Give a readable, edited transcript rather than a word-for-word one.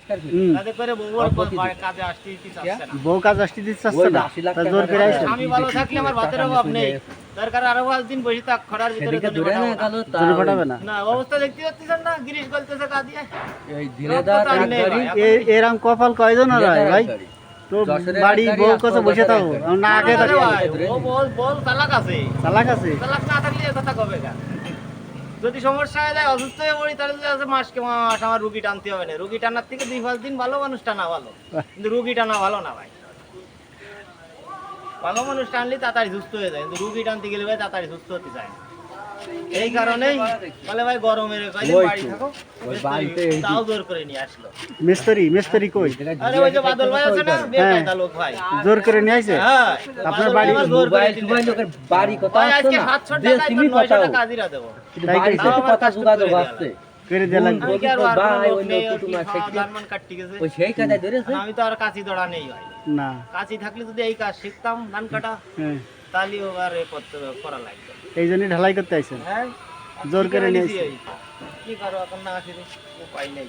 তাতে করে কাজে আসতে চাচ্ছে না। বউ কাজ আসতে দিচ্ছে না, তা জোর করে আইছে। আমি ভালো থাকলে আমার ভাতের অভাব নেই, দরকার আরো 5 দিন বসে থাক খরার ভিতরে জোর ফাটাবে না। না অবস্থা দেখতে পাচ্ছেন না, গিরিশ গলতেছে কাঁদিয়ে। এরকম কপাল কয়জন হয় ভাই? তো বাড়ি বউ কাছে বসে থাকো না, আগে থাকো। বল চালাক আছে, চালাক আছে। চালাক না থাকলে এ কথা কবে গা? যদি সমস্যা হয়ে যায়, অসুস্থ হয়ে পড়ি, তাহলে যদি আছে মাসকে মাস আমার রুগী টানতে হবে না। রুগী টানার থেকে 2-5 দিন ভালো মানুষ টানা ভালো, কিন্তু রুগী টানা ভালো না ভাই। ভালো মানুষ টানলে তাড়াতাড়ি সুস্থ হয়ে যায়, কিন্তু রুগী টানতে গেলে ভাই তাড়াতাড়ি সুস্থ হতে চায় না। এই কারণেই বলে ভাই গরমের বাড়ি থাকো, তাও জোর করে নিয়ে আসলো। মিস্ত্রি কই? আরে ওই যে বাদল ভাই আছে না, বেকায়দা লোক ভাই, জোর করে নিয়ে আইছে। হ্যাঁ, আপনার বাড়ি জোর করে লোকের বাড়ি কত আছে না, আজকে 700 টাকা 900 টাকা হাজিরা দেব, বাড়ি কথা যোগাযোগ আছে করে দেয়া লাগবে। আমি তো আর কাঁচি দড়া নেই ভাই, না কাঁচি থাকলে যদি এই কাজ শিখতাম ধান কাটা, তাহলে আর করা লাগবে। এই জন্যই ঢালাই করতে আইছেন, হ্যাঁ, জোর করে নিয়ে আইছে। কি করো এখন, না আসলে উপায় নেই।